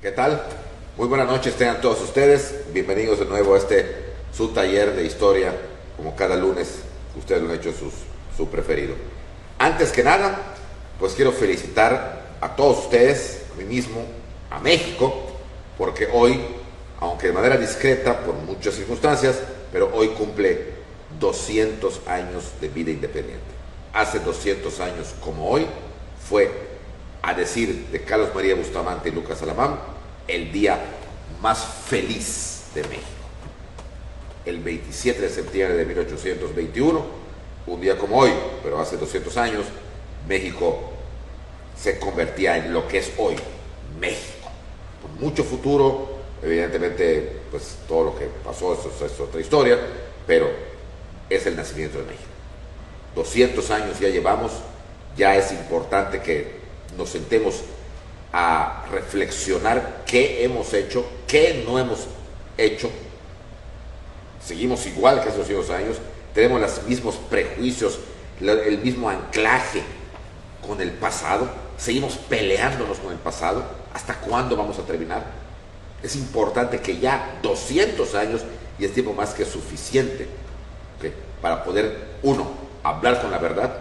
¿Qué tal? Muy buenas noches tengan todos ustedes. Bienvenidos de nuevo a su taller de historia, como cada lunes. Ustedes lo han hecho su preferido. Antes que nada, pues quiero felicitar a todos ustedes, a mí mismo, a México, porque hoy, aunque de manera discreta por muchas circunstancias, pero hoy cumple 200 años de vida independiente. Hace 200 años como hoy fue, a decir de Carlos María Bustamante y Lucas Alamán, el día más feliz de México. El 27 de septiembre de 1821, un día como hoy, pero hace 200 años, México se convertía en lo que es hoy, México. Con mucho futuro, evidentemente, pues todo lo que pasó, eso es otra historia, pero es el nacimiento de México. 200 años ya llevamos, ya es importante que nos sentemos a reflexionar qué hemos hecho, qué no hemos hecho. Seguimos igual que hace 200 años, tenemos los mismos prejuicios, el mismo anclaje con el pasado, seguimos peleándonos con el pasado. ¿Hasta cuándo vamos a terminar? Es importante que ya 200 años, y es tiempo más que suficiente, ¿okay?, para poder, uno, hablar con la verdad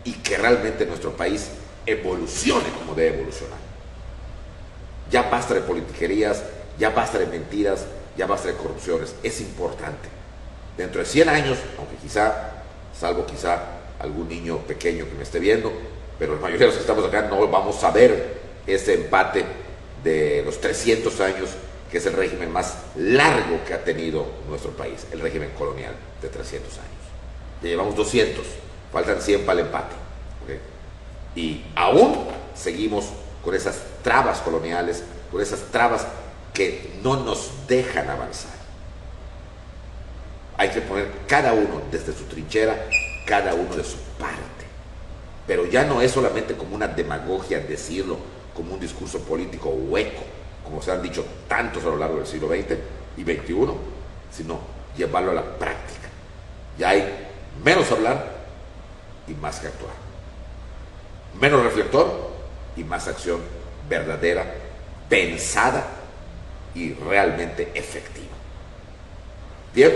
y que realmente nuestro país evolucione como debe evolucionar. Ya basta de politiquerías, ya basta de mentiras, ya basta de corrupciones. Es importante. Dentro de 100 años, aunque quizá, salvo quizá algún niño pequeño que me esté viendo, pero la mayoría de los que estamos acá no vamos a ver ese empate de los 300 años, que es el régimen más largo que ha tenido nuestro país, el régimen colonial de 300 años. Ya llevamos 200, faltan 100 para el empate. ¿Okay? Y aún seguimos con esas trabas coloniales, con esas trabas que no nos dejan avanzar. Hay que poner cada uno desde su trinchera, cada uno de su parte. Pero ya no es solamente como una demagogia decirlo, como un discurso político hueco, como se han dicho tantos a lo largo del siglo XX y XXI, sino llevarlo a la práctica. Ya hay menos hablar y más que actuar. Menos reflector y más acción verdadera, pensada y realmente efectiva. Bien,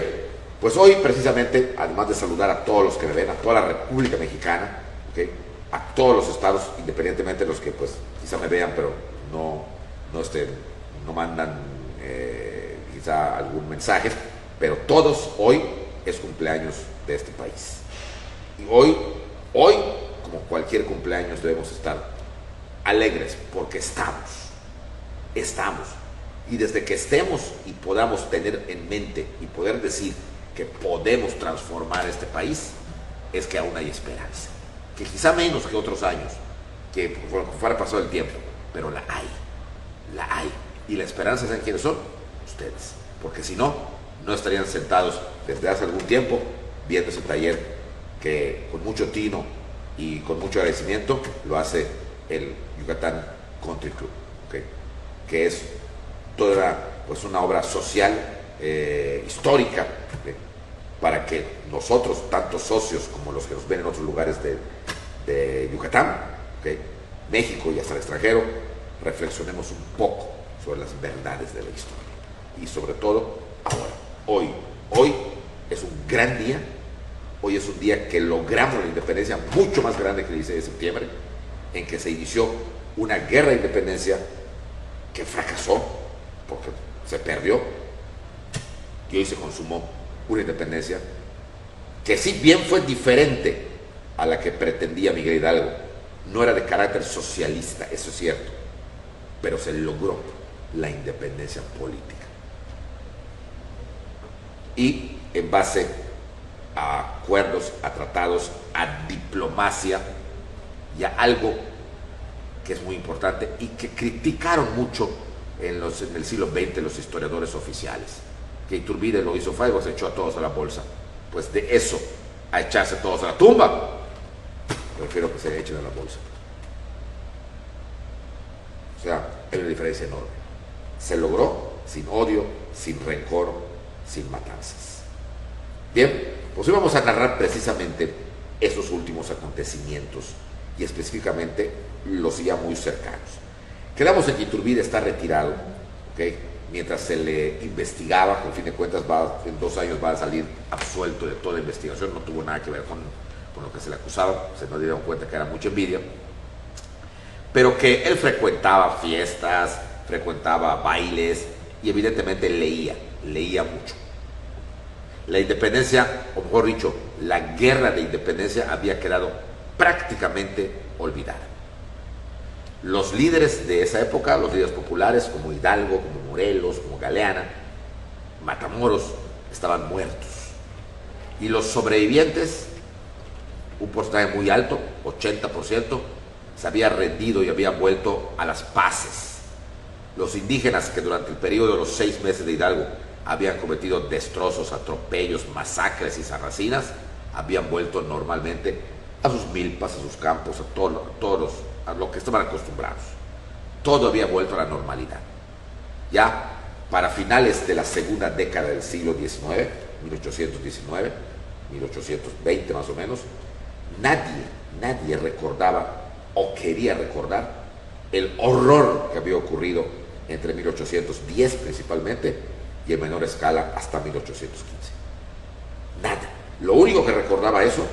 pues hoy precisamente, además de saludar a todos los que me ven, a toda la República Mexicana, ¿okay?, a todos los estados, independientemente de los que pues quizá me vean, pero no mandan quizá algún mensaje, pero todos, hoy es cumpleaños de este país. Y hoy, como cualquier cumpleaños, debemos estar alegres porque estamos. Y desde que estemos y podamos tener en mente y poder decir que podemos transformar este país, es que aún hay esperanza. Que quizá menos que otros años, que fuera pasado el tiempo, pero la hay. Y la esperanza, ¿saben quiénes son? Ustedes. Porque si no, no estarían sentados desde hace algún tiempo viendo ese taller que con mucho tino y con mucho agradecimiento lo hace el Yucatán Country Club, ¿okay?, que es toda pues una obra social, histórica, ¿okay?, para que nosotros, tantos socios como los que nos ven en otros lugares de Yucatán, ¿okay?, México y hasta el extranjero, reflexionemos un poco sobre las verdades de la historia. Y sobre todo, ahora, hoy es un gran día. Hoy es un día que logramos la independencia mucho más grande que el 16 de septiembre, en que se inició una guerra de independencia que fracasó porque se perdió, y hoy se consumó una independencia que, si bien fue diferente a la que pretendía Miguel Hidalgo, no era de carácter socialista, eso es cierto, pero se logró la independencia política. Y en base a acuerdos, a tratados, a diplomacia y a algo que es muy importante y que criticaron mucho en el siglo XX los historiadores oficiales, que Iturbide lo hizo fácil, se echó a todos a la bolsa. Pues de eso a echarse todos a la tumba, prefiero que se echen a la bolsa. O sea, hay una diferencia enorme. Se logró sin odio, sin rencor, sin matanzas. Bien, pues hoy vamos a narrar precisamente esos últimos acontecimientos y específicamente los ya muy cercanos. Quedamos en que Iturbide está retirado, ¿okay? Mientras se le investigaba, que al fin de cuentas en 2 años va a salir absuelto de toda investigación, no tuvo nada que ver con lo que se le acusaba, se nos dieron cuenta que era mucha envidia, pero que él frecuentaba fiestas, frecuentaba bailes y evidentemente leía mucho. La independencia, o mejor dicho, la guerra de independencia había quedado prácticamente olvidada. Los líderes de esa época, los líderes populares como Hidalgo, como Morelos, como Galeana, Matamoros, estaban muertos. Y los sobrevivientes, un porcentaje muy alto, 80%, se había rendido y había vuelto a las paces. Los indígenas que durante el periodo de los 6 meses de Hidalgo habían cometido destrozos, atropellos, masacres y sarracinas, habían vuelto normalmente a sus milpas, a sus campos, a lo que estaban acostumbrados. Todo había vuelto a la normalidad. Ya para finales de la segunda década del siglo XIX, 1819, 1820 más o menos, nadie recordaba o quería recordar el horror que había ocurrido entre 1810 principalmente y en menor escala hasta 1815. Nada. Lo único que recordaba eso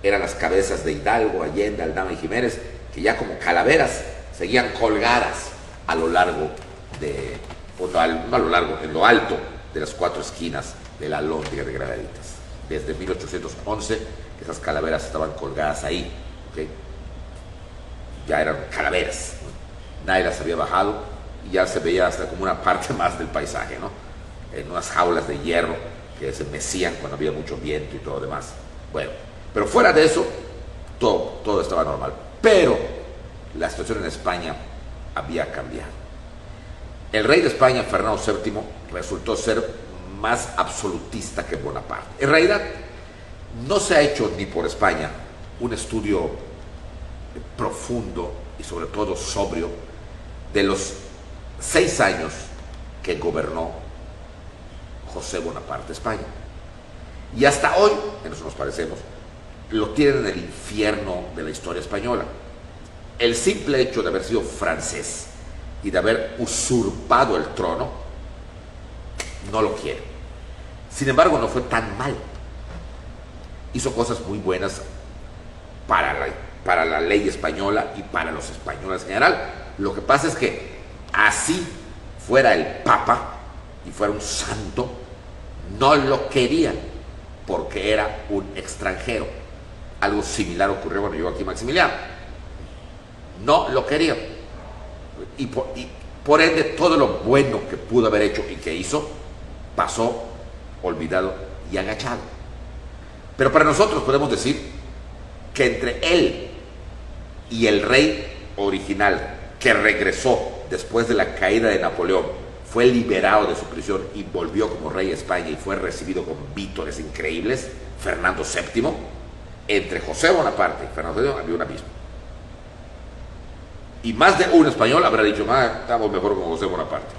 eran las cabezas de Hidalgo, Allende, Aldama y Jiménez, que ya como calaveras seguían colgadas a lo largo en lo alto de las 4 esquinas de la Alhóndiga de Granaditas. Desde 1811 esas calaveras estaban colgadas ahí, ¿okay? Ya eran calaveras, ¿no? Nadie las había bajado y ya se veía hasta como una parte más del paisaje, ¿no? En unas jaulas de hierro que se mecían cuando había mucho viento y todo lo demás. Bueno, pero fuera de eso, todo estaba normal. Pero la situación en España había cambiado. El rey de España, Fernando VII, resultó ser más absolutista que Bonaparte. En realidad, no se ha hecho ni por España un estudio profundo y sobre todo sobrio de los 6 años que gobernó José Bonaparte España. Y hasta hoy, en eso nos parecemos, lo tienen en el infierno de la historia española. El simple hecho de haber sido francés y de haber usurpado el trono, no lo quiere. Sin embargo, no fue tan mal. Hizo cosas muy buenas para la ley española y para los españoles en general. Lo que pasa es que así fuera el Papa y fuera un santo, no lo querían porque era un extranjero. Algo similar ocurrió cuando llegó aquí Maximiliano. No lo querían. Y por ende, todo lo bueno que pudo haber hecho y que hizo, pasó olvidado y agachado. Pero para nosotros podemos decir que entre él y el rey original que regresó después de la caída de Napoleón, fue liberado de su prisión y volvió como rey de España y fue recibido con vítores increíbles, Fernando VII, entre José Bonaparte y Fernando VII había un abismo. Y más de un español habrá dicho, estamos mejor con José Bonaparte.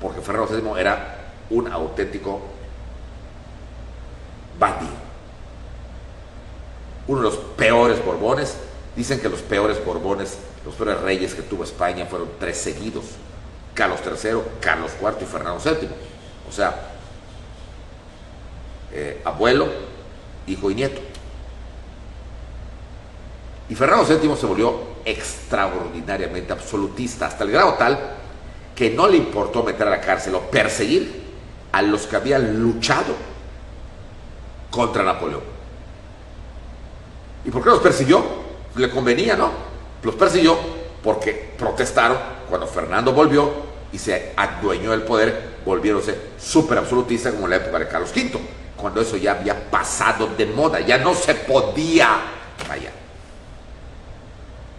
Porque Fernando VII era un auténtico bandido. Uno de los peores Borbones. Dicen que los peores Borbones, los peores reyes que tuvo España fueron 3 seguidos. Carlos III, Carlos IV y Fernando VII. O sea, abuelo, hijo y nieto. Y Fernando VII se volvió extraordinariamente absolutista, hasta el grado tal que no le importó meter a la cárcel o perseguir a los que habían luchado contra Napoleón. ¿Y por qué los persiguió? Le convenía, ¿no? Los persiguió porque protestaron cuando Fernando volvió y se adueñó del poder, volviéndose súper absolutista como en la época de Carlos V, cuando eso ya había pasado de moda, ya no se podía fallar.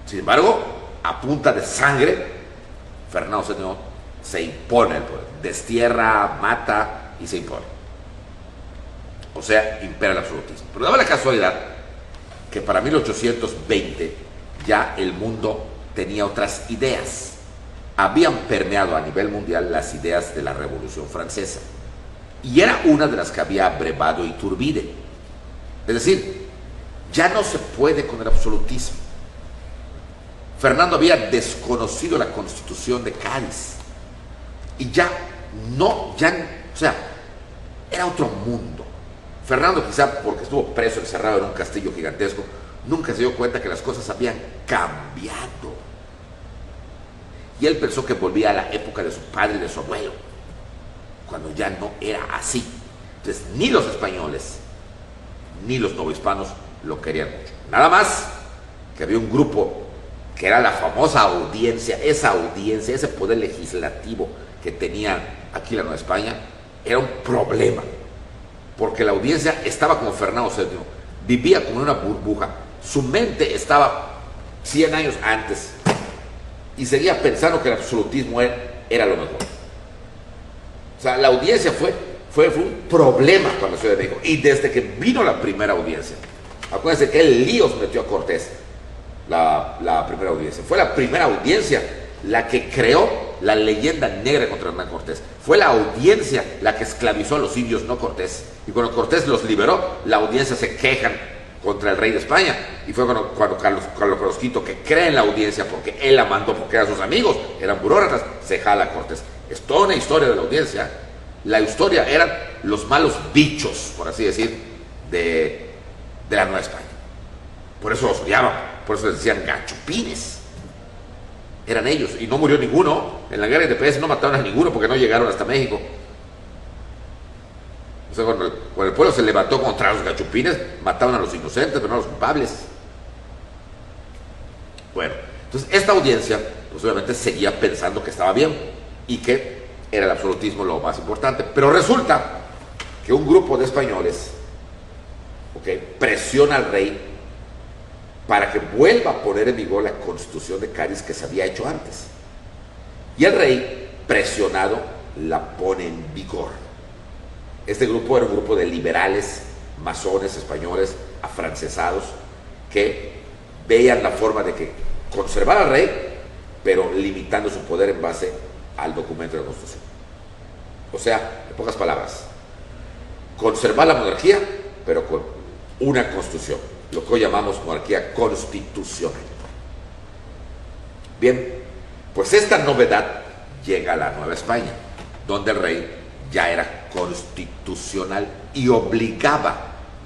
Sin embargo, a punta de sangre, Fernando VII se impone el poder, destierra, mata y se impone. O sea, impera el absolutismo. Pero daba la casualidad que para 1820 ya el mundo tenía otras ideas. Habían permeado a nivel mundial las ideas de la Revolución Francesa. Y era una de las que había abrevado Iturbide. Es decir, ya no se puede con el absolutismo. Fernando había desconocido la Constitución de Cádiz. Y ya, o sea, era otro mundo. Fernando, quizá porque estuvo preso, encerrado en un castillo gigantesco, nunca se dio cuenta que las cosas habían cambiado. Y él pensó que volvía a la época de su padre y de su abuelo, cuando ya no era así. Entonces, ni los españoles, ni los novohispanos lo querían mucho. Nada más que había un grupo que era la famosa audiencia, ese poder legislativo que tenía aquí la Nueva España, era un problema, porque la audiencia estaba como Fernando VII, vivía como en una burbuja, su mente estaba 100 años antes y seguía pensando que el absolutismo era lo mejor. O sea, la audiencia fue un problema para la Ciudad de México, y desde que vino la primera audiencia, acuérdense que el líos metió a Cortés. La primera audiencia. Fue la primera audiencia la que creó la leyenda negra contra Hernán Cortés. Fue la audiencia la que esclavizó a los indios, no Cortés. Y cuando Cortés los liberó, la audiencia se quejan contra el rey de España. Y fue cuando Carlos V, que cree en la audiencia porque él la mandó, porque eran sus amigos, eran burócratas, se jala a Cortés. Es toda una historia de la audiencia. La historia eran los malos bichos, por así decir, de la Nueva España. Por eso los odiaban. Por eso les decían gachupines. Eran ellos. Y no murió ninguno. En la guerra de independencia no mataron a ninguno porque no llegaron hasta México. O sea, cuando el pueblo se levantó contra los gachupines, mataron a los inocentes, pero no a los culpables. Bueno, entonces esta audiencia, pues obviamente seguía pensando que estaba bien y que era el absolutismo lo más importante. Pero resulta que un grupo de españoles, presiona al rey para que vuelva a poner en vigor la Constitución de Cádiz que se había hecho antes. Y el rey, presionado, la pone en vigor. Este grupo era un grupo de liberales, masones españoles, afrancesados, que veían la forma de que conservar al rey, pero limitando su poder en base al documento de la Constitución. O sea, en pocas palabras, conservar la monarquía, pero con una constitución, lo que hoy llamamos monarquía constitucional. Bien, pues esta novedad llega a la Nueva España, donde el rey ya era constitucional y obligaba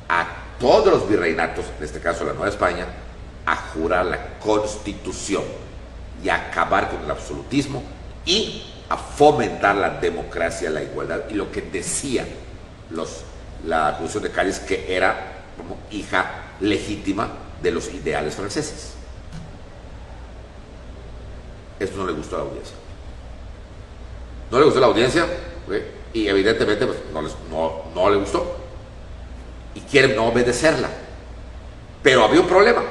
a todos los virreinatos, en este caso la Nueva España, a jurar la Constitución y a acabar con el absolutismo y a fomentar la democracia, la igualdad y lo que decía la Constitución de Cádiz, que era como hija legítima de los ideales franceses. Esto no le gustó a la audiencia. No le gustó a la audiencia, y evidentemente pues, no le gustó. Y quieren no obedecerla. Pero había un problema.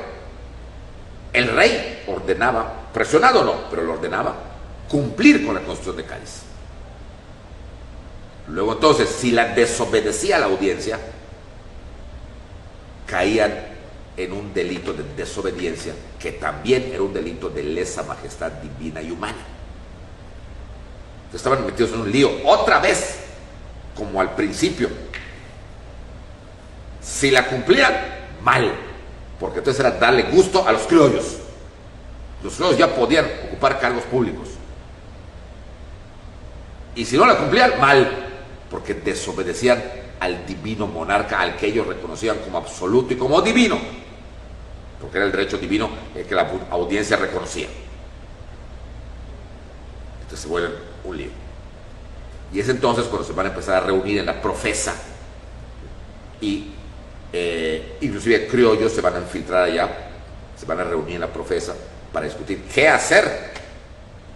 El rey ordenaba, presionado o no, pero lo ordenaba, cumplir con la Constitución de Cádiz. Luego entonces, si la desobedecía a la audiencia, caían en un delito de desobediencia, que también era un delito de lesa majestad divina y humana. Estaban metidos en un lío, otra vez, como al principio. Si la cumplían, mal, porque entonces era darle gusto a los criollos. Los criollos ya podían ocupar cargos públicos. Y si no la cumplían, mal, porque desobedecían al divino monarca, al que ellos reconocían como absoluto y como divino, porque era el derecho divino que la audiencia reconocía. Entonces se vuelve un lío. Y es entonces cuando se van a empezar a reunir en la profesa, y inclusive criollos se van a infiltrar allá, se van a reunir en la profesa para discutir qué hacer,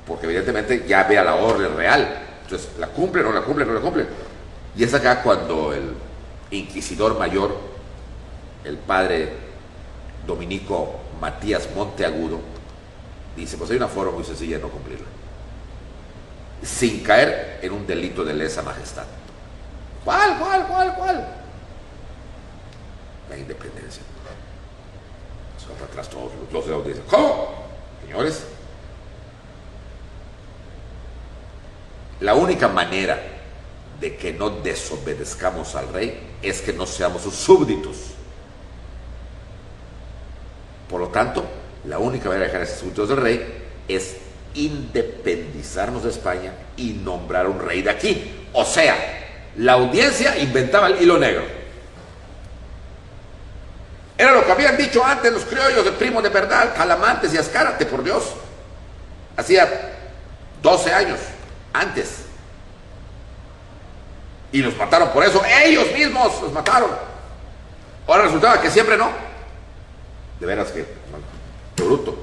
porque evidentemente ya vea la orden real. Entonces, ¿la cumple, no la cumple, no la cumple? Y es acá cuando el inquisidor mayor, el padre dominico Matías Monteagudo, dice, pues hay una forma muy sencilla de no cumplirla, sin caer en un delito de lesa majestad. ¿Cuál? La independencia. Se va para atrás todos los de la audiencia. ¿Cómo? Señores, la única manera de que no desobedezcamos al rey es que no seamos sus súbditos. Por lo tanto, la única manera de dejar esos súbditos del rey es independizarnos de España y nombrar un rey de aquí. O sea, la audiencia inventaba el hilo negro. Era lo que habían dicho antes los criollos de Primo de Verdad, Talamantes y Azcárate, por Dios. Hacía 12 años antes. Y los mataron por eso. Ellos mismos los mataron. Ahora resultaba que siempre no. De veras que bruto.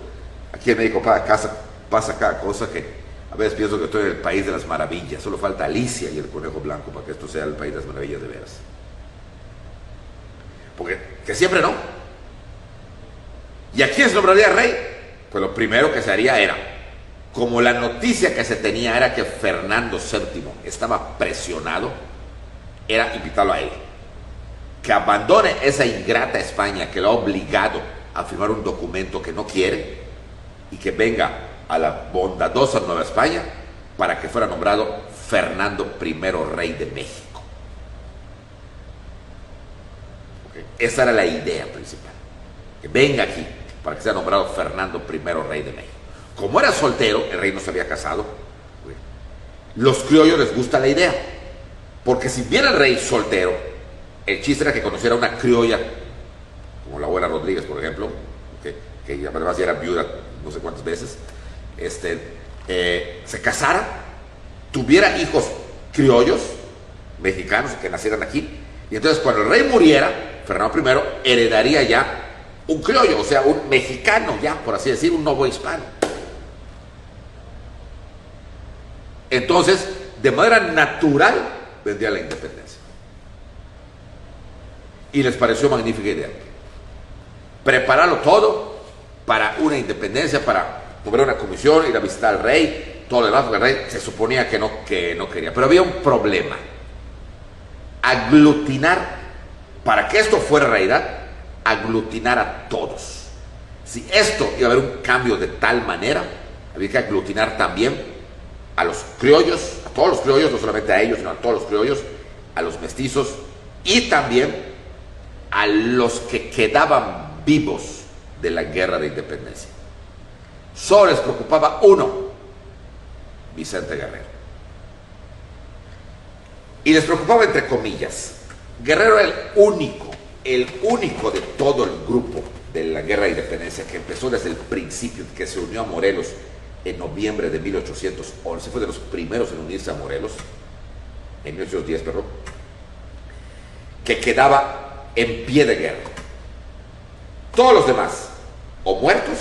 Aquí en México pasa cada cosa que a veces pienso que estoy en el país de las maravillas. Solo falta Alicia y el conejo blanco para que esto sea el país de las maravillas de veras. Porque que siempre no. ¿Y a quién se nombraría rey? Pues lo primero que se haría era, como la noticia que se tenía era que Fernando VII estaba presionado, era invitarlo a él. Que abandone esa ingrata España que lo ha obligado a firmar un documento que no quiere y que venga a la bondadosa Nueva España para que fuera nombrado Fernando I, rey de México. ¿Okay? Esa era la idea principal. Que venga aquí para que sea nombrado Fernando I, rey de México. Como era soltero, el rey no se había casado. ¿Okay? Los criollos les gusta la idea. Porque si viene el rey soltero, el chiste era que conociera una criolla, como la abuela Rodríguez, por ejemplo, que además ya era viuda no sé cuántas veces, se casara, tuviera hijos criollos, mexicanos, que nacieran aquí, y entonces cuando el rey muriera, Fernando I heredaría ya un criollo, o sea, un mexicano ya, por así decir, un nuevo hispano. Entonces, de manera natural, vendría la independencia. Y les pareció magnífica idea. Prepararlo todo para una independencia, para mover una comisión, ir a visitar al rey, todo lo demás, porque el rey se suponía que no quería. Pero había un problema. Aglutinar, para que esto fuera realidad, aglutinar a todos. Si esto iba a haber un cambio de tal manera, había que aglutinar también a los criollos, a todos los criollos, no solamente a ellos, sino a todos los criollos, a los mestizos y también a los que quedaban vivos de la guerra de independencia. Solo les preocupaba uno, Vicente Guerrero. Y les preocupaba entre comillas. Guerrero era el único de todo el grupo de la guerra de independencia que empezó desde el principio, que se unió a Morelos en noviembre de 1811, fue de los primeros en unirse a Morelos, en 1810, perdón, que quedaba en pie de guerra. Todos los demás, o muertos,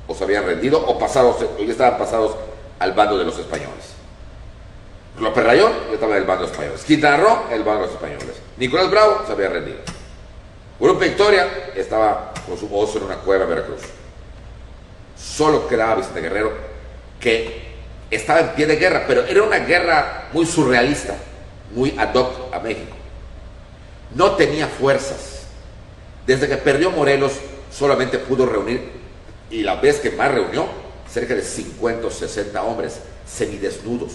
o se habían rendido, o ya estaban pasados al bando de los españoles. López Rayón ya estaba en el bando de los españoles. Quintana Roo, el bando de los españoles. Nicolás Bravo se había rendido. Grupo Victoria estaba con su oso en una cueva en Veracruz. Solo quedaba Vicente Guerrero, que estaba en pie de guerra, pero era una guerra muy surrealista, muy ad hoc a México. No tenía fuerzas. Desde que perdió Morelos, solamente pudo reunir, y la vez que más reunió, cerca de 50 o 60 hombres semidesnudos.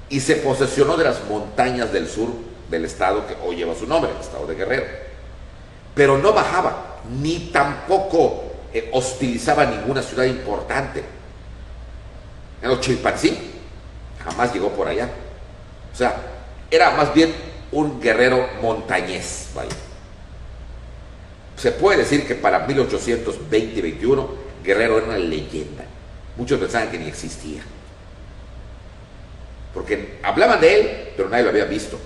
Y se posesionó de las montañas del sur del estado que hoy lleva su nombre, el estado de Guerrero. Pero no bajaba, ni tampoco hostilizaba ninguna ciudad importante. En los Chilpancingo jamás llegó por allá. O sea, era más bien un guerrero montañés, vaya. Se puede decir que para 1820 y 21 Guerrero era una leyenda. Muchos pensaban que ni existía, porque hablaban de él, pero nadie lo había visto.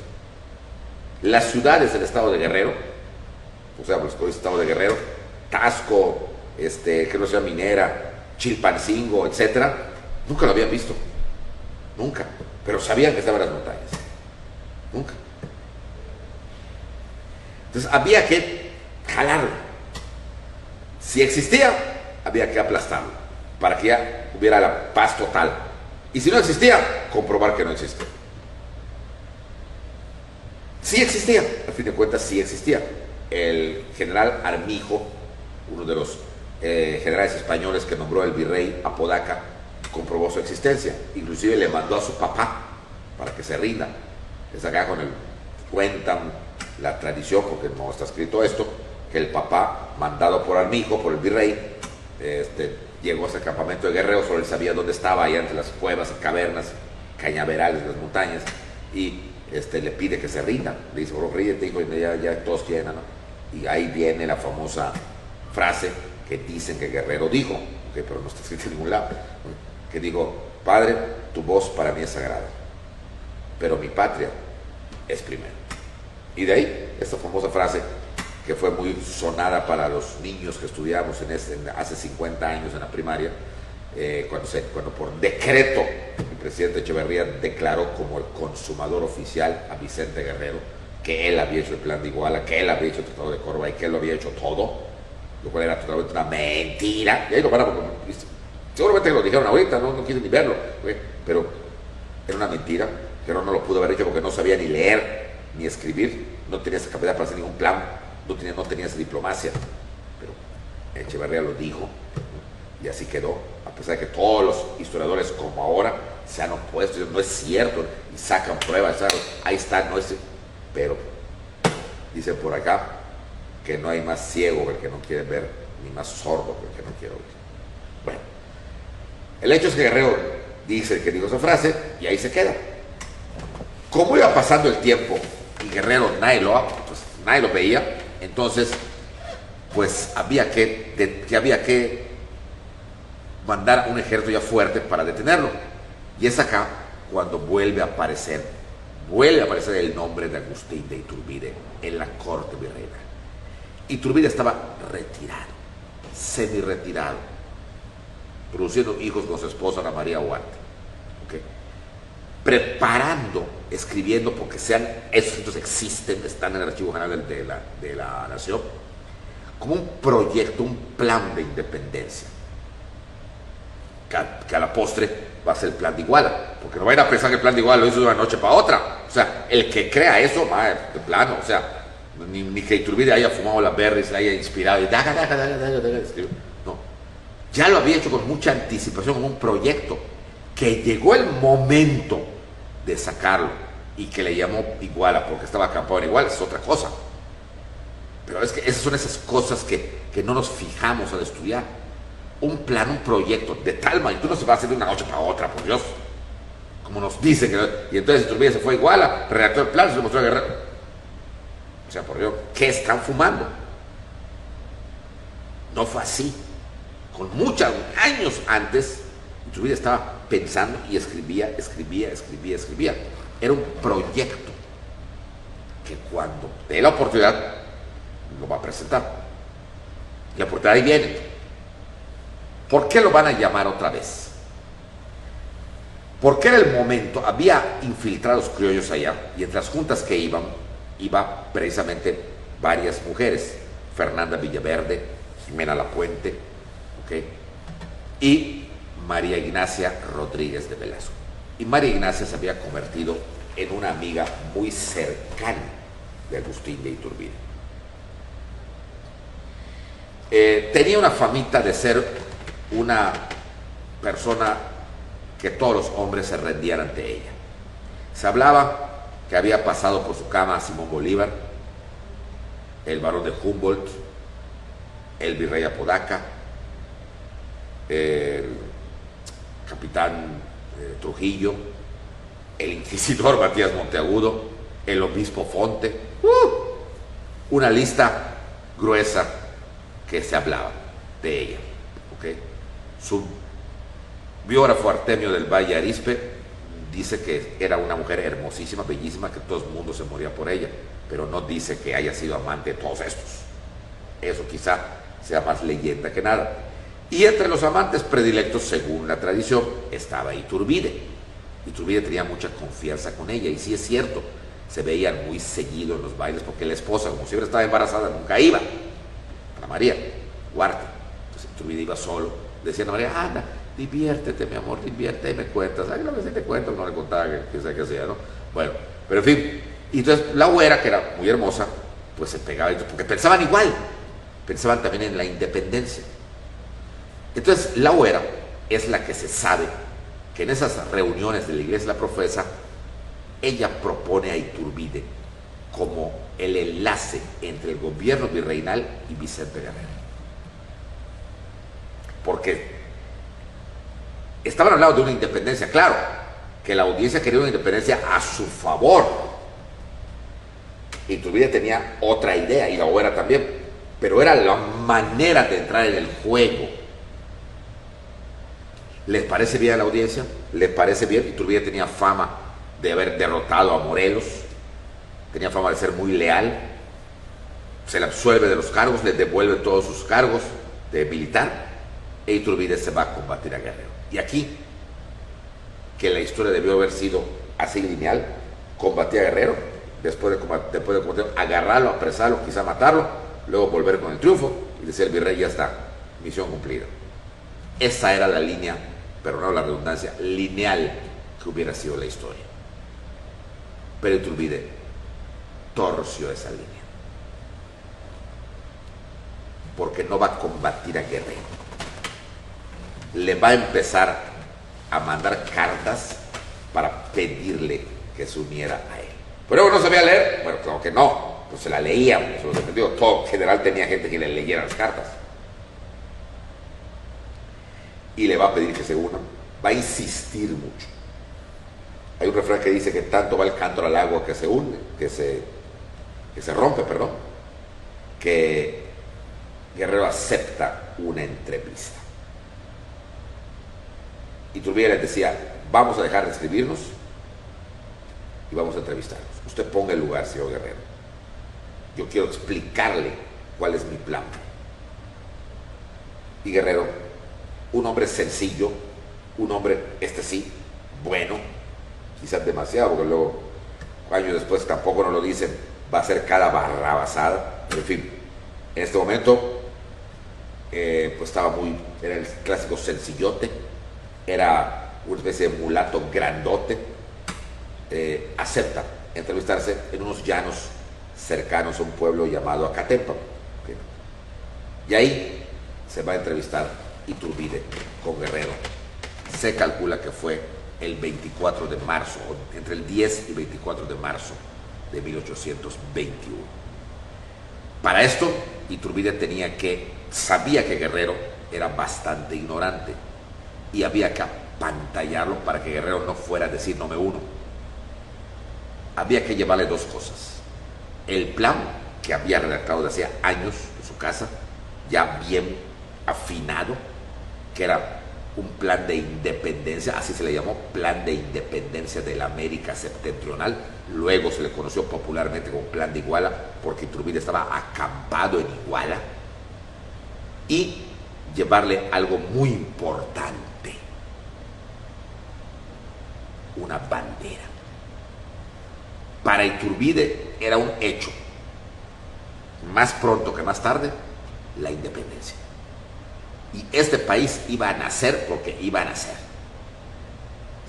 Las ciudades del estado de Guerrero, o sea, pues el estado de Guerrero, Tasco, que no sea Minera, Chilpancingo, etcétera, nunca lo habían visto, nunca, pero sabían que estaba en las montañas, nunca. Entonces había que jalarlo. Si existía, había que aplastarlo para que ya hubiera la paz total. Y si no existía, comprobar que no existía. Sí existía, al fin de cuentas sí existía. El general Armijo, uno de los generales españoles que nombró el virrey Apodaca, comprobó su existencia. Inclusive le mandó a su papá para que se rinda. Es acá con el cuentan la tradición, porque no está escrito esto, que el papá, mandado por Armijo, por el virrey, llegó a ese campamento de guerreros, solo él sabía dónde estaba, allá entre las cuevas, cavernas, cañaverales de las montañas, y le pide que se rinda. Le dice, bro, ríete, hijo, y ya todos quieren, ¿no? Y ahí viene la famosa frase que dicen que Guerrero dijo, okay, pero no está escrito en ningún lado, que digo, padre, tu voz para mí es sagrada, pero mi patria es primero. Y de ahí, esta famosa frase que fue muy sonada para los niños que estudiamos hace 50 años en la primaria, cuando por decreto el presidente Echeverría declaró como el consumador oficial a Vicente Guerrero, que él había hecho el plan de Iguala, que él había hecho el Tratado de Córdoba y que él lo había hecho todo, lo cual era totalmente una mentira. Y ahí lo van a... Seguramente lo dijeron ahorita, no quieren ni verlo, pero era una mentira. Pero no lo pudo haber hecho porque no sabía ni leer ni escribir, no tenía esa capacidad para hacer ningún plan, no tenía esa diplomacia. Pero Echeverría lo dijo y así quedó, a pesar de que todos los historiadores como ahora se han opuesto, no es cierto, y sacan pruebas, ahí está, no es... Pero dicen por acá que no hay más ciego que el que no quiere ver, ni más sordo que el que no quiere oír. Bueno, el hecho es que Guerrero dice que dijo esa frase y ahí se queda. Como iba pasando el tiempo y Guerrero nadie lo veía, entonces pues había que mandar un ejército ya fuerte para detenerlo. Y es acá cuando vuelve a aparecer el nombre de Agustín de Iturbide en la corte virreinal. Iturbide estaba retirado, semi-retirado, produciendo hijos con su esposa Ana María Huarte, ¿okay? Preparando, escribiendo, porque esos escritos existen, están en el Archivo General de la Nación, como un proyecto, un plan de independencia, que a la postre va a ser el plan de Iguala, porque no vayan a pensar que el plan de Iguala lo hizo de una noche para otra. O sea, el que crea eso va de plano, o sea, ni que Iturbide haya fumado las berries, le haya inspirado y no, ya lo había hecho con mucha anticipación, como un proyecto, que llegó el momento de sacarlo y que le llamó Iguala porque estaba acampado en Iguala, es otra cosa. Pero es que esas son esas cosas que no nos fijamos al estudiar. Un plan, un proyecto de tal magnitud no se va a hacer de una noche para otra, por Dios. Como nos dicen y entonces Iturbide se fue a Iguala, redactó el plan, se lo mostró a Guerrero. O sea, por Dios, ¿qué están fumando? No fue así. Con muchos años antes, Iturbide estaba pensando y escribía. Era un proyecto que cuando dé la oportunidad lo va a presentar. Y la oportunidad ahí viene. ¿Por qué lo van a llamar otra vez? Porque era el momento, había infiltrados criollos allá, y entre las juntas que iba precisamente varias mujeres, Fernanda Villaverde, Jimena Lapuente, ¿okay? Y María Ignacia Rodríguez de Velasco. Y María Ignacia se había convertido en una amiga muy cercana de Agustín de Iturbide. Tenía una famita de ser una persona que todos los hombres se rendían ante ella. Se hablaba que había pasado por su cama a Simón Bolívar, el barón de Humboldt, el virrey Apodaca, el capitán Trujillo, el inquisidor Matías Monteagudo, el obispo Fonte, una lista gruesa que se hablaba de ella, ¿okay? Su biógrafo Artemio del Valle Arizpe dice que era una mujer hermosísima, bellísima, que todo el mundo se moría por ella, pero no dice que haya sido amante de todos estos. Eso quizá sea más leyenda que nada. Y entre los amantes predilectos, según la tradición, estaba Iturbide. Iturbide tenía mucha confianza con ella, y sí es cierto, se veían muy seguido en los bailes, porque la esposa, como siempre estaba embarazada, nunca iba. Ana María Huarte. Entonces Iturbide iba solo, decía a Ana María, anda, diviértete, mi amor, diviértete, y me cuentas. Ay, no sé si te cuento, no le contaba que sé qué hacía, ¿no? Bueno, pero en fin. Y entonces la güera, que era muy hermosa, pues se pegaba, porque pensaban igual, pensaban también en la independencia. Entonces la güera es la que se sabe que en esas reuniones de la iglesia de la profesa, ella propone a Iturbide como el enlace entre el gobierno virreinal y Vicente Guerrero. Porque estaban hablando de una independencia, claro, que la audiencia quería una independencia a su favor. Iturbide tenía otra idea, y la era también, pero era la manera de entrar en el juego. ¿Les parece bien a la audiencia? ¿Les parece bien? Iturbide tenía fama de haber derrotado a Morelos, tenía fama de ser muy leal, se le absuelve de los cargos, le devuelve todos sus cargos de militar, e Iturbide se va a combatir a Guerrero. Y aquí, que la historia debió haber sido así lineal, combatía a Guerrero, después de combatir, agarrarlo, apresarlo, quizá matarlo, luego volver con el triunfo y decir: el virrey ya está, misión cumplida. Esa era la línea, perdonad la redundancia, lineal que hubiera sido la historia. Pero Iturbide torció esa línea, porque no va a combatir a Guerrero, le va a empezar a mandar cartas para pedirle que se uniera a él. Pero no sabía leer, bueno, claro que no, pues se la leía, se lo defendió. Todo general tenía gente que le leyera las cartas. Y le va a pedir que se una, va a insistir mucho. Hay un refrán que dice que tanto va el cántaro al agua que se hunde, que se rompe, perdón, que Guerrero acepta una entrevista. Iturbide les decía: vamos a dejar de escribirnos y vamos a entrevistarnos. Usted ponga el lugar, señor Guerrero. Yo quiero explicarle cuál es mi plan. Y Guerrero, un hombre sencillo, un hombre, sí, bueno, quizás demasiado, porque luego, años después, tampoco nos lo dicen, va a ser cada barrabasada. En fin, en este momento, pues estaba era el clásico sencillote, era una especie de mulato grandote. Acepta entrevistarse en unos llanos cercanos a un pueblo llamado Acatempa. Y ahí se va a entrevistar Iturbide con Guerrero. Se calcula que fue el 24 de marzo, entre el 10 y 24 de marzo de 1821. Para esto, Iturbide sabía que Guerrero era bastante ignorante y había que apantallarlo para que Guerrero no fuera a decir: no me uno. Había que llevarle dos cosas: el plan que había redactado desde hacía años en su casa, ya bien afinado, que era un plan de independencia, así se le llamó, Plan de Independencia de la América Septentrional. Luego se le conoció popularmente como Plan de Iguala, porque Iturbide estaba acampado en Iguala. Y llevarle algo muy importante: una bandera. Para Iturbide era un hecho, más pronto que más tarde, la independencia. Y este país iba a nacer porque iba a nacer.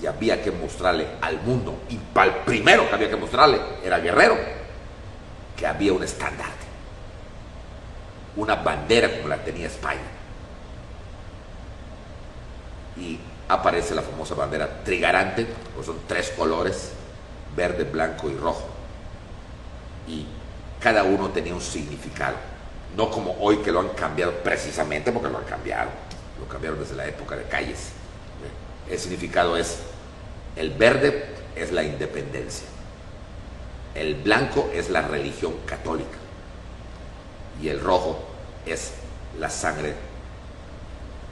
Y había que mostrarle al mundo, y para el primero que había que mostrarle era a Guerrero, que había un estandarte, una bandera como la tenía España. Y aparece la famosa bandera trigarante, pues son 3 colores: verde, blanco y rojo. Y cada uno tenía un significado. No como hoy, que lo han cambiado, precisamente porque lo han cambiado. Lo cambiaron desde la época de Calles. El significado es: el verde es la independencia, el blanco es la religión católica, y el rojo es la sangre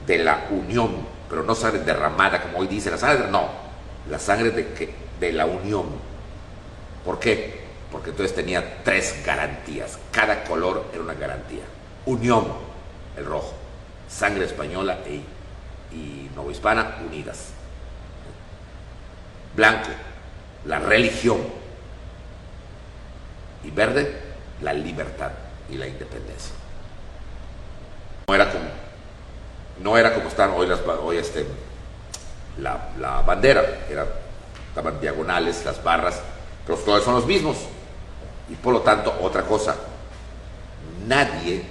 de la unión, pero no sangre derramada como hoy dice, la sangre de la unión. ¿Por qué? Porque entonces tenía 3 garantías, cada color era una garantía. Unión, el rojo; sangre española y novohispana unidas. Blanco, la religión; y verde, la libertad y la independencia. No era como están hoy la bandera, estaban diagonales las barras, pero todos son los mismos. Y por lo tanto, otra cosa, nadie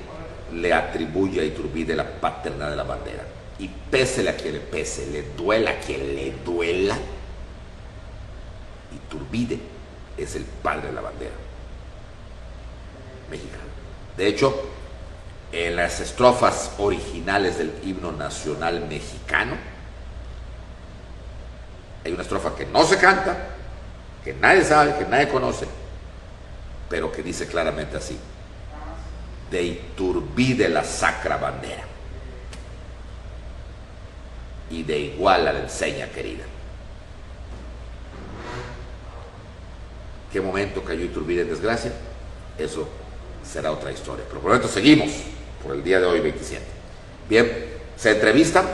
le atribuye a Iturbide la paternidad de la bandera. Y pésele a quien le pese, le duela a quien le duela, Iturbide es el padre de la bandera. mexicano. De hecho, en las estrofas originales del himno nacional mexicano, hay una estrofa que no se canta, que nadie sabe, que nadie conoce, pero que dice claramente así: de Iturbide la sacra bandera, y de Iguala la enseña querida. ¿Qué momento cayó Iturbide en desgracia? Eso será otra historia. Pero por lo tanto seguimos por el día de hoy, 27. Bien, se entrevistan,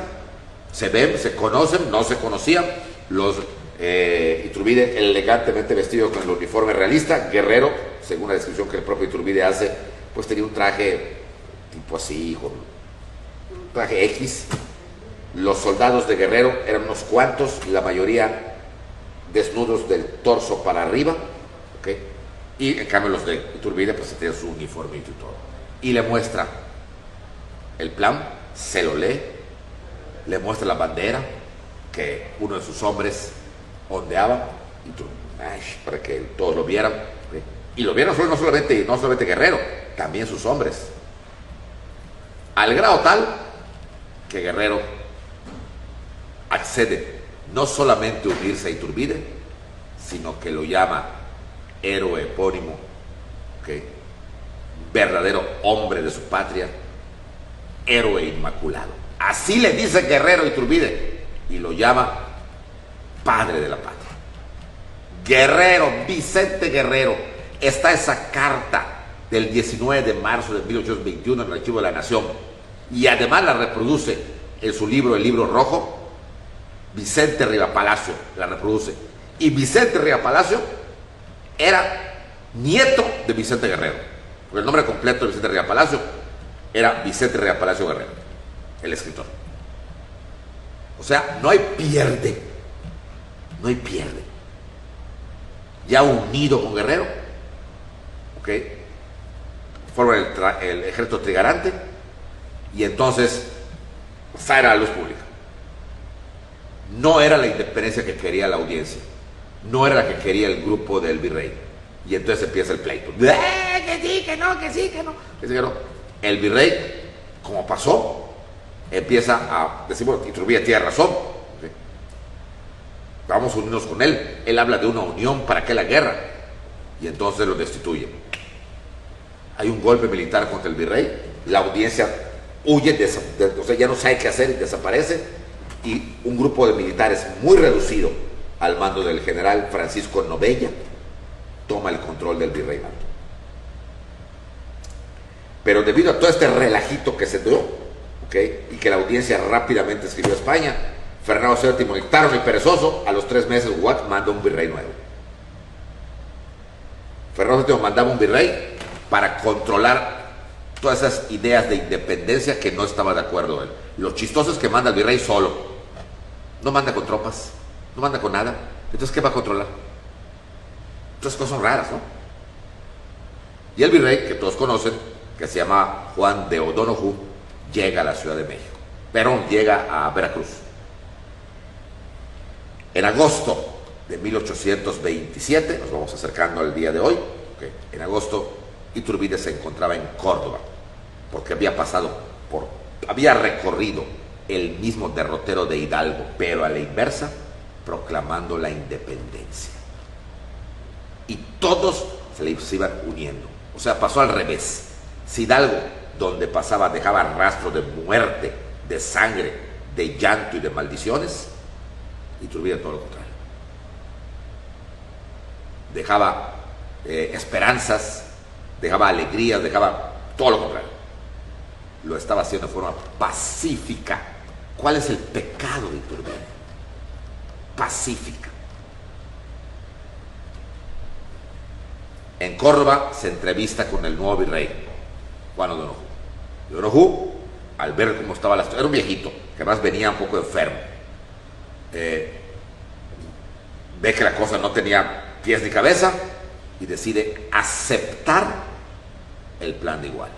se ven, se conocen, no se conocían. Los Iturbide elegantemente vestido con el uniforme realista. Guerrero, según la descripción que el propio Iturbide hace, pues tenía un traje tipo así, con un traje X. Los soldados de Guerrero eran unos cuantos, la mayoría desnudos del torso para arriba, ¿okay? Y en cambio los de Iturbide pues tenían su uniforme y todo. Y le muestra el plan, se lo lee, le muestra la bandera que uno de sus hombres ondeaba para que todos lo vieran, ¿okay? Y lo vieron no solamente Guerrero, también sus hombres, al grado tal que Guerrero accede no solamente a unirse a Iturbide, sino que lo llama héroe epónimo, ¿okay? Verdadero hombre de su patria, héroe inmaculado. Así le dice Guerrero a Iturbide, y lo llama padre de la patria. Guerrero, Vicente Guerrero. Está esa carta del 19 de marzo de 1821 en el Archivo de la Nación, y además la reproduce en su libro, el Libro Rojo. Vicente Rivapalacio la reproduce, y Vicente Rivapalacio era nieto de Vicente Guerrero, porque el nombre completo de Vicente Rivapalacio era Vicente Rivapalacio Guerrero, el escritor. O sea, no hay pierde, no hay pierde. Ya unido con Guerrero, ¿okay? Forman el ejército trigarante, y entonces sale a la luz pública. No era la independencia que quería la audiencia, no era la que quería el grupo del virrey, y entonces empieza el pleito. Que sí, que no, que sí, que no, que sí, que no. El virrey, como pasó, empieza a decir, bueno, Iturbide tiene razón, ¿sí? Vamos a unirnos con él. Él habla de una unión, ¿para qué la guerra? Y entonces lo destituye. Hay un golpe militar contra el virrey, la audiencia huye, o sea, ya no sabe qué hacer y desaparece, y un grupo de militares muy reducido al mando del general Francisco Novella toma el control del virreinato. Pero debido a todo este relajito que se dio, ¿okay? Y que la audiencia rápidamente escribió a España, Fernando VII, dictaron y perezoso, a los 3 meses Huac manda un virrey nuevo. Fernando VII mandaba un virrey para controlar todas esas ideas de independencia que no estaba de acuerdo él. Lo chistoso es que manda al virrey solo, no manda con tropas, no manda con nada. Entonces, ¿qué va a controlar? Entonces, cosas raras, ¿no? Y el virrey, que todos conocen, que se llama Juan de O'Donoghue, llega a la Ciudad de México. Perón llega a Veracruz. En agosto de 1827, nos vamos acercando al día de hoy, ¿okay? En agosto, Iturbide se encontraba en Córdoba, porque había recorrido el mismo derrotero de Hidalgo, pero a la inversa, proclamando la independencia. Y todos se iban uniendo. O sea, pasó al revés. Si Hidalgo, donde pasaba, dejaba rastro de muerte, de sangre, de llanto y de maldiciones, Iturbide todo lo contrario. Dejaba esperanzas, dejaba alegrías, dejaba todo lo contrario. Lo estaba haciendo de forma pacífica. ¿Cuál es el pecado de Iturbide? Pacífica. En Córdoba se entrevista con el nuevo virrey, Juan O'Donoghue. O'Donoghue, al ver cómo estaba la situación, era un viejito, que además venía un poco enfermo. Ve que la cosa no tenía pies ni cabeza y decide aceptar el plan de Iguala.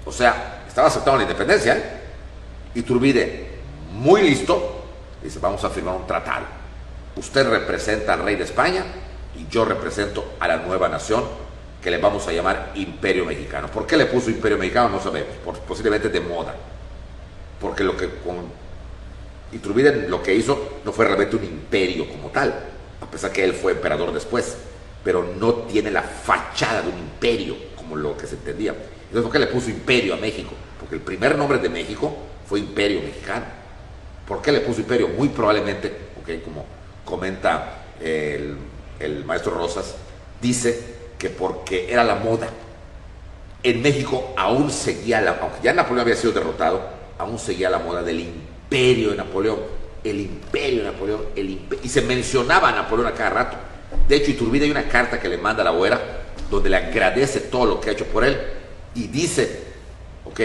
O sea, estaba aceptando la independencia, ¿eh? Iturbide, muy listo, dice, vamos a firmar un tratado. Usted representa al rey de España y yo represento a la nueva nación que le vamos a llamar Imperio Mexicano. ¿Por qué le puso Imperio Mexicano? No sabemos, posiblemente de moda, porque lo que con Iturbide lo que hizo no fue realmente un imperio como tal, a pesar que él fue emperador después, pero no tiene la fachada de un imperio como lo que se entendía. Entonces, ¿por qué le puso Imperio a México? Porque el primer nombre de México fue Imperio Mexicano. ¿Por qué le puso Imperio? Muy probablemente, okay, como comenta el maestro Rosas, dice que porque era la moda. En México aún seguía aunque ya Napoleón había sido derrotado, aún seguía la moda del Imperio de Napoleón, el Imperio de Napoleón, y se mencionaba a Napoleón a cada rato. De hecho, Iturbide hay una carta que le manda a la OEA donde le agradece todo lo que ha hecho por él y dice, ok,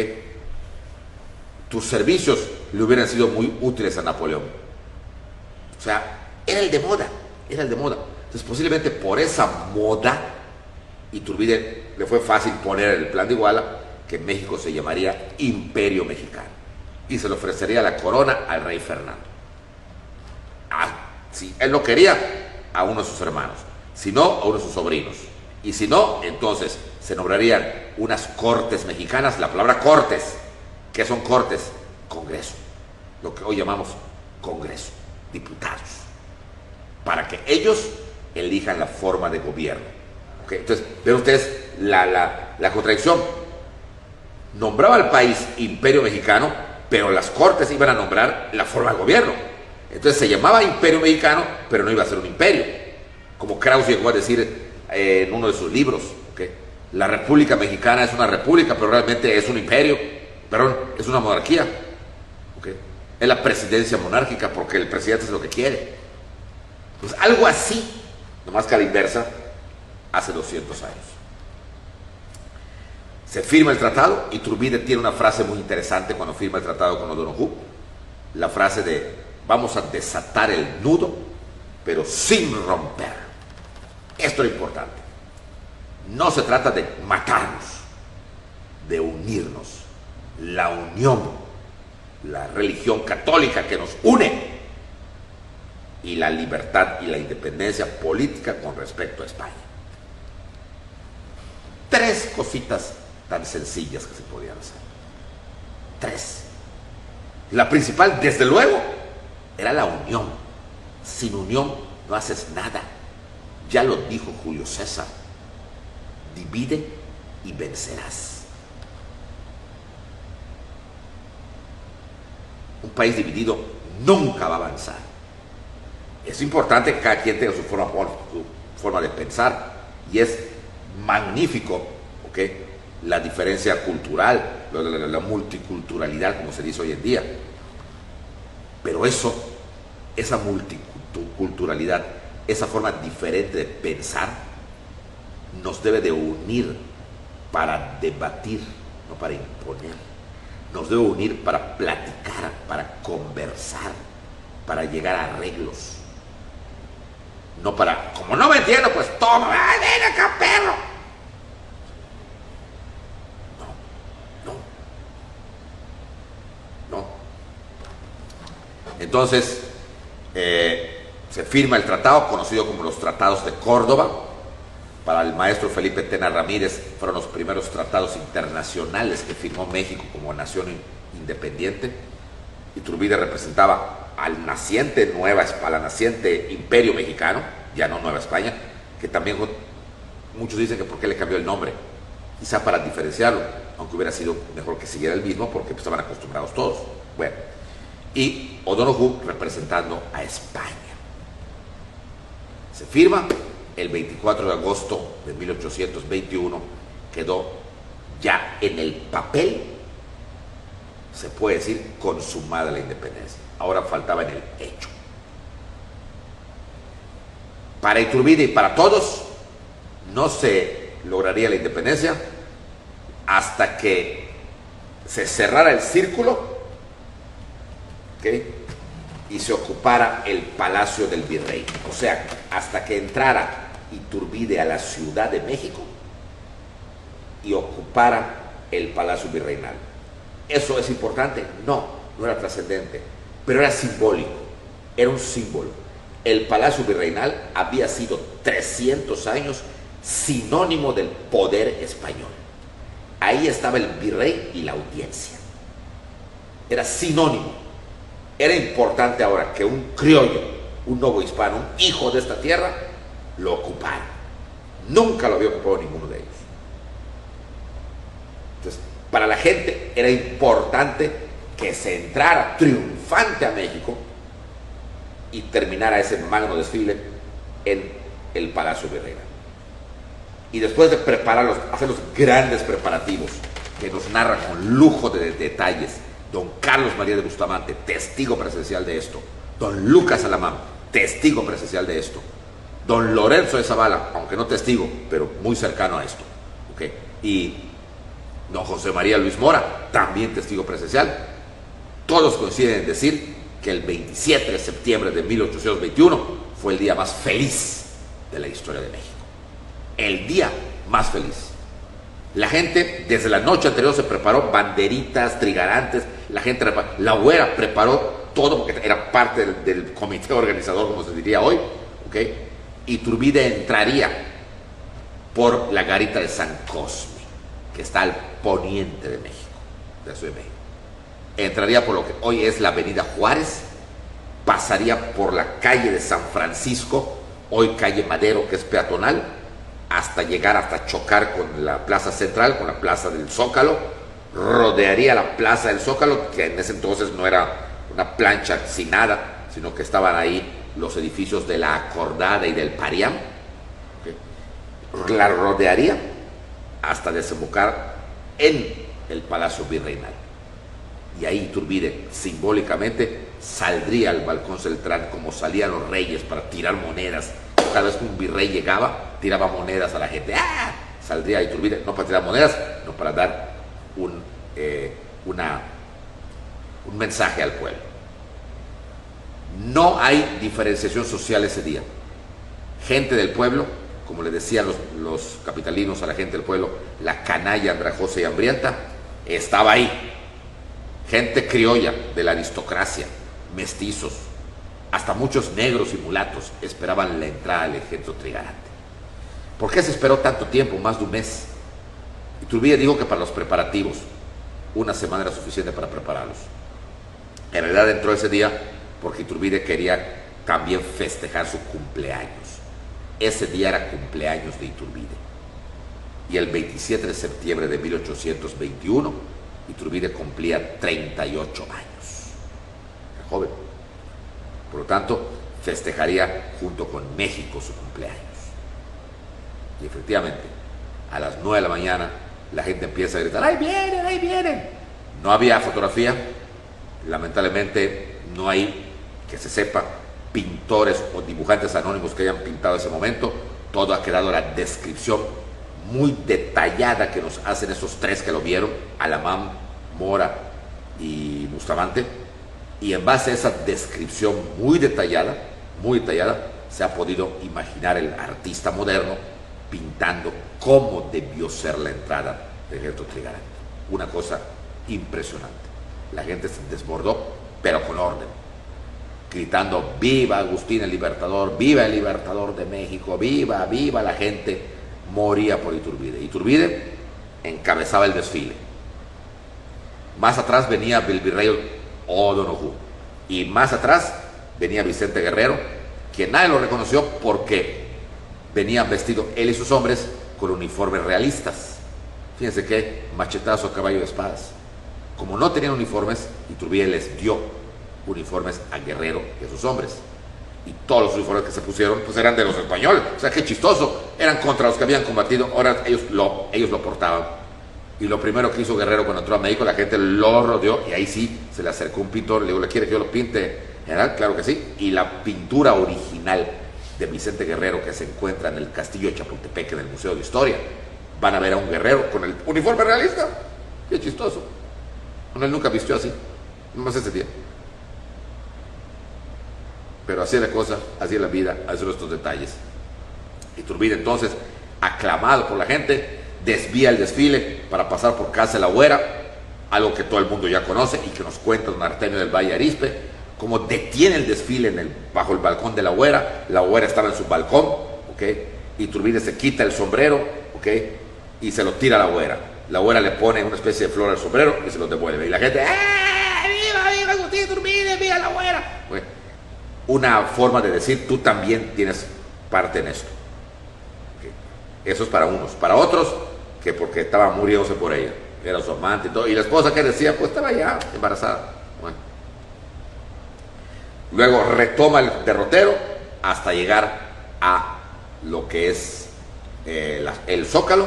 tus servicios le hubieran sido muy útiles a Napoleón. O sea, era el de moda, era el de moda. Entonces, posiblemente por esa moda, Iturbide le fue fácil poner el plan de Iguala que México se llamaría Imperio Mexicano y se le ofrecería la corona al rey Fernando. Si él no quería, a uno de sus hermanos, si no, a uno de sus sobrinos, y si no, entonces se nombrarían unas cortes mexicanas. La palabra cortes, ¿qué son cortes? Congreso, lo que hoy llamamos Congreso, diputados, para que ellos elijan la forma de gobierno. ¿Okay? Entonces, ven ustedes la contradicción. Nombraba al país Imperio Mexicano, pero las cortes iban a nombrar la forma de gobierno. Entonces se llamaba Imperio Mexicano, pero no iba a ser un imperio. Como Krauss llegó a decir en uno de sus libros, ¿okay? La República Mexicana es una república, pero realmente es un imperio, perdón, es una monarquía. ¿Okay? Es la presidencia monárquica porque el presidente es lo que quiere. Pues algo así, nomás que a la inversa, hace 200 años. Se firma el tratado. Iturbide tiene una frase muy interesante cuando firma el tratado con O'Donoghue, la frase de vamos a desatar el nudo, pero sin romper. Esto es importante. No se trata de matarnos, de unirnos. La unión, la religión católica que nos une, y la libertad y la independencia política con respecto a España. Tres cositas tan sencillas que se podían hacer. Tres. La principal, desde luego, era la unión. Sin unión no haces nada. Ya lo dijo Julio César. Divide y vencerás. Un país dividido nunca va a avanzar. Es importante que cada quien tenga su forma de pensar, y es magnífico, ¿okay? La diferencia cultural, la multiculturalidad, como se dice hoy en día. Pero esa multiculturalidad, esa forma diferente de pensar, nos debe de unir para debatir, no para imponer. Nos debe unir para platicar, para conversar, para llegar a arreglos. No para, como no me entiendo, pues toma, ven acá, perro. No. Entonces, se firma el tratado, conocido como los Tratados de Córdoba. Para el maestro Felipe Tena Ramírez, fueron los primeros tratados internacionales que firmó México como nación independiente. Iturbide representaba al naciente Imperio Mexicano, ya no Nueva España, que también muchos dicen que por qué le cambió el nombre, quizá para diferenciarlo, aunque hubiera sido mejor que siguiera el mismo porque pues, estaban acostumbrados todos. Bueno, y O'Donoghue representando a España. Se firma el 24 de agosto de 1821, quedó ya en el papel, se puede decir, consumada la independencia. Ahora faltaba en el hecho. Para Iturbide y para todos, no se lograría la independencia hasta que se cerrara el círculo, ¿okay? Y se ocupara el Palacio del Virrey. O sea, hasta que entrara Iturbide a la Ciudad de México y ocupara el Palacio Virreinal. ¿Eso es importante? No era trascendente, pero era simbólico, era un símbolo. El Palacio Virreinal había sido 300 años sinónimo del poder español. Ahí estaba el virrey y la audiencia. Era sinónimo. Era importante ahora que un criollo, un novohispano, un hijo de esta tierra, lo ocupara. Nunca lo había ocupado ninguno de ellos. Entonces, para la gente era importante que se entrara triunfante a México y terminara ese magno desfile en el Palacio Virreinal. Y después de prepararlos, hacer los grandes preparativos que nos narra con lujo de detalles don Carlos María de Bustamante, testigo presencial de esto, don Lucas Alamán, testigo presencial de esto, don Lorenzo de Zavala, aunque no testigo, pero muy cercano a esto, ¿okay? Y don José María Luis Mora, también testigo presencial. Todos coinciden en decir que el 27 de septiembre de 1821 fue el día más feliz de la historia de México. El día más feliz. La gente desde la noche anterior se preparó banderitas, trigarantes, la güera preparó todo porque era parte del comité organizador, como se diría hoy, ¿okay? Iturbide entraría por la garita de San Cosme, que está al poniente de México, de la Ciudad de México. Entraría por lo que hoy es la Avenida Juárez, pasaría por la calle de San Francisco, hoy calle Madero, que es peatonal, hasta llegar, hasta chocar con la Plaza Central, con la Plaza del Zócalo, rodearía la Plaza del Zócalo, que en ese entonces no era una plancha sin nada, sino que estaban ahí los edificios de la Acordada y del Parián, ¿okay? La rodearía hasta desembocar en el Palacio Virreinal. Y ahí Iturbide simbólicamente saldría al balcón central como salían los reyes para tirar monedas. Cada vez que un virrey llegaba, tiraba monedas a la gente. ¡Ah! Saldría Iturbide, no para tirar monedas, no para dar un mensaje al pueblo. No hay diferenciación social ese día. Gente del pueblo, como le decían los capitalinos a la gente del pueblo, la canalla andrajosa y hambrienta, estaba ahí. Gente criolla de la aristocracia, mestizos, hasta muchos negros y mulatos esperaban la entrada del ejército trigarante. ¿Por qué se esperó tanto tiempo, más de un mes? Iturbide dijo que para los preparativos, una semana era suficiente para prepararlos. En realidad entró ese día porque Iturbide quería también festejar su cumpleaños. Ese día era cumpleaños de Iturbide. Y el 27 de septiembre de 1821, Iturbide cumplía 38 años. Era joven. Por lo tanto, festejaría junto con México su cumpleaños. Y efectivamente, a las 9 de la mañana, la gente empieza a gritar: ¡ahí vienen, ahí vienen! No había fotografía, lamentablemente no hay, que se sepa, pintores o dibujantes anónimos que hayan pintado ese momento. Todo ha quedado la descripción muy detallada que nos hacen esos tres que lo vieron, Alamán, Mora y Bustamante. Y en base a esa descripción muy detallada, se ha podido imaginar el artista moderno pintando cómo debió ser la entrada del ejército trigarante. Una cosa impresionante. La gente se desbordó, pero con orden, gritando: ¡viva Agustín el Libertador! ¡Viva el Libertador de México! ¡Viva, viva! La gente moría por Iturbide. Iturbide encabezaba el desfile. Más atrás venía el virrey O'Donoghue, y más atrás venía Vicente Guerrero, quien nadie lo reconoció porque venían vestidos él y sus hombres con uniformes realistas. Fíjense que machetazo a caballo de espadas. Como no tenían uniformes, Iturbide les dio uniformes a Guerrero y a sus hombres. Y todos los uniformes que se pusieron pues eran de los españoles. O sea, qué chistoso. Eran contra los que habían combatido, ahora ellos lo portaban. Y lo primero que hizo Guerrero cuando entró a México, la gente lo rodeó y ahí sí se le acercó un pintor, le dijo: ¿le quiere que yo lo pinte, general? Claro que sí. Y la pintura original de Vicente Guerrero, que se encuentra en el castillo de Chapultepec, en el Museo de Historia, van a ver a un guerrero con el uniforme realista. Qué chistoso. Bueno, él nunca vistió así, nomás ese día. Pero así es la cosa, así es la vida, así son estos detalles. Iturbide entonces, aclamado por la gente, desvía el desfile para pasar por Casa de la Güera, algo que todo el mundo ya conoce y que nos cuenta don Artemio del Valle Arizpe, como detiene el desfile bajo el balcón de la Güera. La Güera estaba en su balcón, ¿okay? Iturbide se quita el sombrero, ¿ok? Y se lo tira a la güera. La güera le pone una especie de flor al sombrero y se lo devuelve. Y la gente, ¡viva, viva Agustín Iturbide, viva la güera! Bueno, una forma de decir, tú también tienes parte en esto. ¿Okay? Eso es para unos. Para otros, que porque estaba muriéndose por ella. Era su amante y todo. Y la esposa que decía, pues estaba ya embarazada. Bueno. Luego retoma el derrotero hasta llegar a lo que es el Zócalo,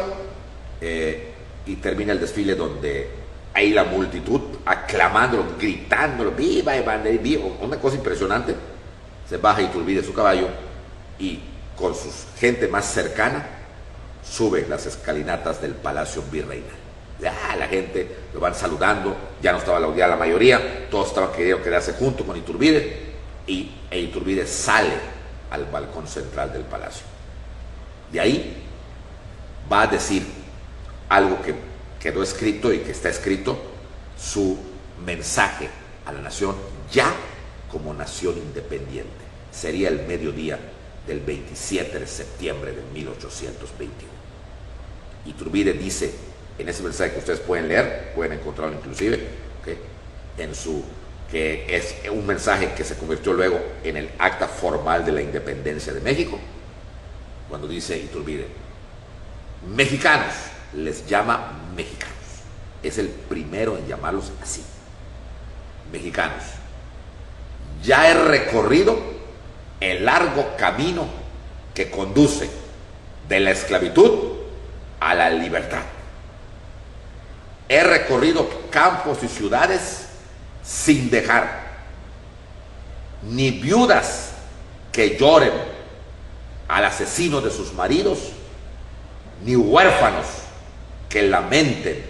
y termina el desfile donde hay la multitud aclamándolo, gritándolo, ¡viva Iván! ¡Viva! Una cosa impresionante. Se baja Iturbide de su caballo y con su gente más cercana sube las escalinatas del Palacio Virreinal. La gente lo van saludando, ya no estaba la mayoría, todos estaban queriendo quedarse junto con Iturbide, e Iturbide sale al balcón central del palacio. De ahí va a decir algo que quedó escrito y que está escrito, su mensaje a la nación ya como nación independiente. Sería el mediodía del 27 de septiembre de 1821. Iturbide dice en ese mensaje que ustedes pueden leer, pueden encontrarlo inclusive, ¿okay? Que es un mensaje que se convirtió luego en el acta formal de la independencia de México, cuando dice Iturbide, mexicanos, les llama mexicanos, es el primero en llamarlos así, mexicanos, ya he recorrido el largo camino que conduce de la esclavitud a la libertad. He recorrido campos y ciudades sin dejar ni viudas que lloren al asesino de sus maridos, ni huérfanos que lamenten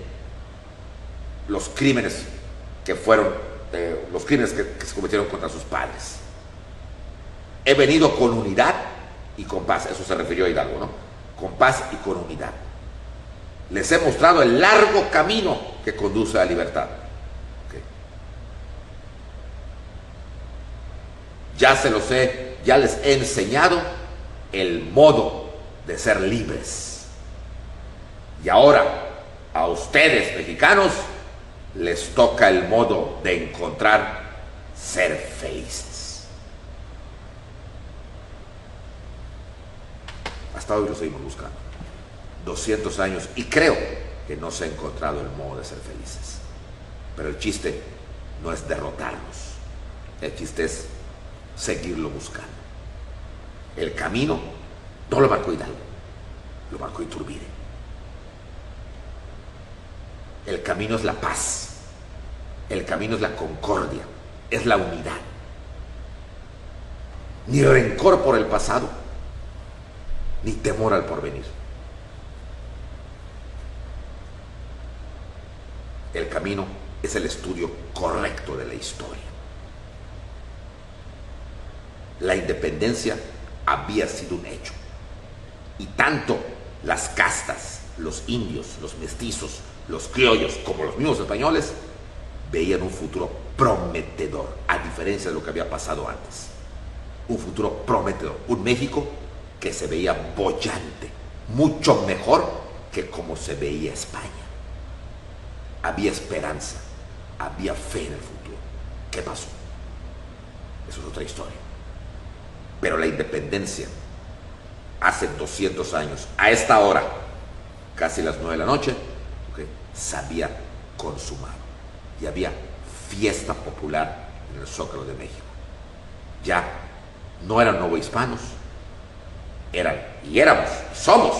los crímenes que se cometieron contra sus padres. He venido con unidad y con paz, eso se refirió a Hidalgo, ¿no? Con paz y con unidad. Les he mostrado el largo camino que conduce a la libertad. Okay. Ya les he enseñado el modo de ser libres. Y ahora, a ustedes, mexicanos, les toca el modo de encontrar ser felices. Hasta hoy lo seguimos buscando. 200 años, y creo que no se ha encontrado el modo de ser felices. Pero el chiste no es derrotarlos, el chiste es seguirlo buscando. El camino no lo marcó Hidalgo, lo marcó Iturbide. El camino es la paz, el camino es la concordia, es la unidad. Ni rencor por el pasado, ni temor al porvenir. El camino es el estudio correcto de la historia. La independencia había sido un hecho. Y tanto las castas, los indios, los mestizos, los criollos, como los mismos españoles, veían un futuro prometedor, a diferencia de lo que había pasado antes. Un futuro prometedor. Un México que se veía boyante, mucho mejor que como se veía España. Había esperanza, había fe en el futuro. ¿Qué pasó? Eso es otra historia. Pero la independencia, hace 200 años, a esta hora, casi las 9 de la noche, ¿okay?, se había consumado. Y había fiesta popular en el Zócalo de México. Ya no eran novohispanos, somos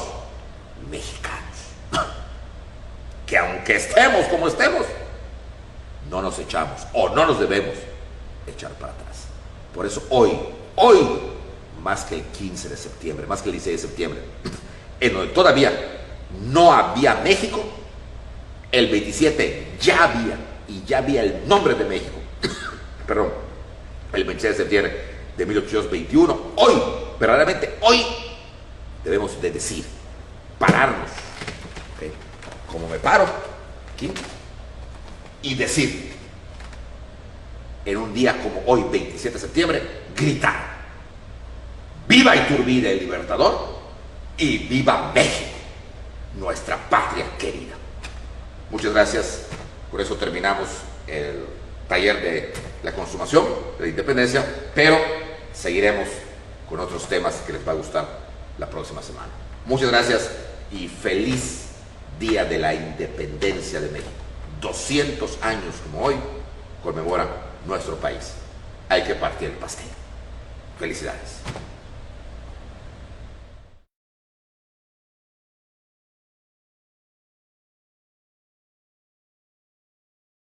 mexicanos. Que aunque estemos como estemos, no nos echamos o no nos debemos echar para atrás. Por eso hoy, más que el 15 de septiembre, más que el 16 de septiembre, en donde todavía no había México, el 27 ya había el nombre de México. Perdón, el 26 de septiembre de 1821, hoy, verdaderamente hoy, debemos de decir, pararnos, ¿okay?, como me paro aquí, y decir, en un día como hoy, 27 de septiembre, gritar, ¡viva Iturbide el Libertador! y viva México, nuestra patria querida. Muchas gracias. Con eso terminamos el taller de la consumación de la independencia, pero seguiremos con otros temas que les va a gustar la próxima semana. Muchas gracias y feliz Día de la Independencia de México. 200 años como hoy conmemora nuestro país. Hay que partir el pastel. Felicidades.